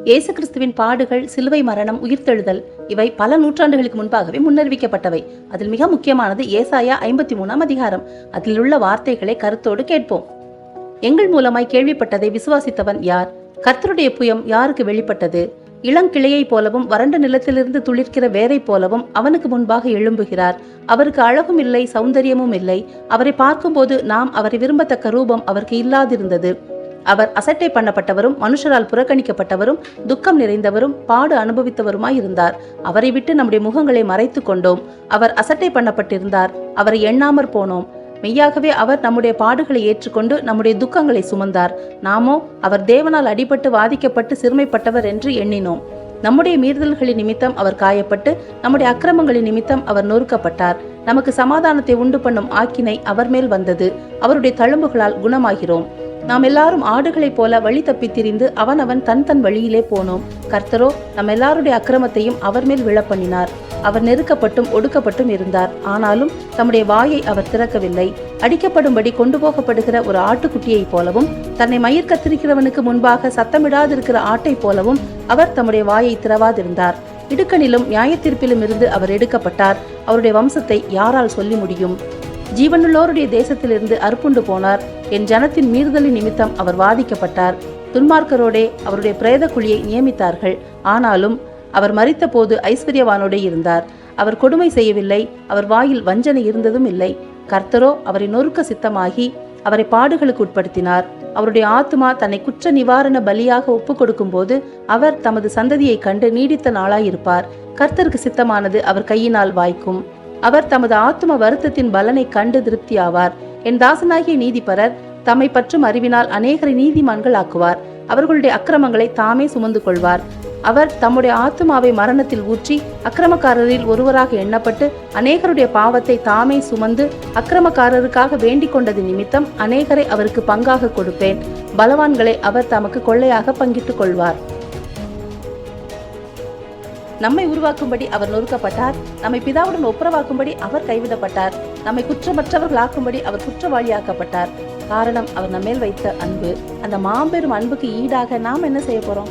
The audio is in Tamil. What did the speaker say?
இயேசு கிறிஸ்துவின் பாடுகள், சிலுவை மரணம், உயிர்த்தெழுதல் இவை பல நூற்றாண்டுகளுக்கு முன்பாகவே முன்னறிவிக்கப்பட்டவை. அதில் மிக முக்கியமானது ஏசாயா 53ஆம் அதிகாரம். அதில் உள்ள வார்த்தைகளை கருத்தோடு கேட்போம். எங்கள் மூலமாய் கேள்விப்பட்டதை விசுவாசித்தவன் யார்? கர்த்தருடைய புயம் யாருக்கு வெளிப்பட்டது? இளங்கிளையைப் போலவும் வறண்ட நிலத்திலிருந்து துளிர்க்கிற வேரை போலவும் அவனுக்கு முன்பாக எழும்புகிறார். அவருக்கு அழகும் இல்லை, சௌந்தரியமும் இல்லை. அவரை பார்க்கும்போது நாம் அவரை விரும்பத்தக்க ரூபம் அவருக்கு இல்லாதிருந்தது. அவர் அசட்டை பண்ணப்பட்டவரும் மனுஷரால் புறக்கணிக்கப்பட்டவரும் துக்கம் நிறைந்தவரும் பாடு அனுபவித்தவருமாய் இருந்தார். அவரை விட்டு நம்முடைய முகங்களை மறைத்து கொண்டோம். அவர் அசட்டை பண்ணப்பட்டிருந்தார், அவரை எண்ணாமற் போனோம். மெய்யாகவே அவர் நம்முடைய பாடுகளை ஏற்றுக்கொண்டு நம்முடைய துக்கங்களை சுமந்தார். நாமோ அவர் தேவனால் அடிபட்டு வாதிக்கப்பட்டு சிறுமைப்பட்டவர் என்று எண்ணினோம். நம்முடைய மீறுதல்களின் நிமித்தம் அவர் காயப்பட்டு நம்முடைய அக்கிரமங்களின் நிமித்தம் அவர் நொறுக்கப்பட்டார். நமக்கு சமாதானத்தை உண்டு பண்ணும் ஆக்கினை அவர் மேல் வந்தது. அவருடைய தழும்புகளால் குணமாகிறோம். நாம் எல்லாரும் ஆடுகளைப் போல வழி தப்பி திரிந்து அவனவன் தன் தன் வழியிலே போனோம். கர்த்தரோ நம் எல்லாருடைய அக்கிரமத்தையும் அவர் மேல் விழப்பண்ணினார். அவர் நெருக்கப்பட்டும் ஒடுக்கப்பட்டும் இருந்தார். ஆனாலும் தம்முடைய வாயை அவர் திறக்கவில்லை. அடிக்கப்படும்படி கொண்டு போகப்படுகிற ஒரு ஆட்டுக்குட்டியைப் போலவும் தன்னை மயிர் கத்திரிக்கிறவனுக்கு முன்பாக சத்தமிடாதிருக்கிற ஆட்டை போலவும் அவர் தம்முடைய வாயை திறவாதிருந்தார். இடுக்கணிலும் நியாயத்தீர்ப்பிலும் இருந்து அவர் எடுக்கப்பட்டார். அவருடைய வம்சத்தை யாரால் சொல்லி முடியும்? ஜீவனுள்ளோருடைய தேசத்திலிருந்து அறுப்புண்டு போனார். என் ஜனத்தின் மீறுதலின் நிமித்தம் அவர் வாதிக்கப்பட்டார். துன்மார்க்கரோடே அவருடைய பிரேத குழியை நியமித்தார்கள். ஆனாலும் அவர் மரித்த போது ஐஸ்வர்யவானோடே இருந்தார். அவர் கொடுமை செய்யவில்லை, அவர் வாயில் வஞ்சனை இருந்ததும் இல்லை. கர்த்தரோ அவரை நொறுக்க சித்தமாகி அவரை பாடுகளுக்கு உட்படுத்தினார். அவருடைய ஆத்துமா தன்னை குற்ற நிவாரண பலியாக ஒப்பு கொடுக்கும் போது அவர் தமது சந்ததியை கண்டு நீடித்த நாளாயிருப்பார். கர்த்தருக்கு சித்தமானது அவர் கையினால் வாய்க்கும். அவர் தமது ஆத்தும வருத்தத்தின் பலனை கண்டு திருப்தியாவார். என் தாசனாகிய நீதிபரர் தம்மை பற்றும் அறிவினால் அநேகரை நீதிமான்கள் ஆக்குவார். அவர்களுடைய அக்கிரமங்களை தாமே சுமந்து கொள்வார். அவர் தம்முடைய ஆத்துமாவை மரணத்தில் ஊற்றி அக்கிரமக்காரரில் ஒருவராக எண்ணப்பட்டு அநேகருடைய பாவத்தை தாமே சுமந்து அக்கிரமக்காரருக்காக வேண்டிக் கொண்டது நிமித்தம் அநேகரை அவருக்கு பங்காக கொடுப்பேன். பலவான்களை அவர் தமக்கு கொள்ளையாக பங்கிட்டுக் கொள்வார். நம்மை உருவாக்கும்படி அவர் நொறுக்கப்பட்டார். நம்மை பிதாவுடன் ஒப்புரவாக்கும்படி அவர் கைவிடப்பட்டார். நம்மை குற்றமற்றவர்களாக்கும்படி அவர் குற்றவாளியாக்கப்பட்டார். காரணம் அவர் நம்மேல் வைத்த அன்பு. அந்த மாபெரும் அன்புக்கு ஈடாக நாம் என்ன செய்ய போறோம்?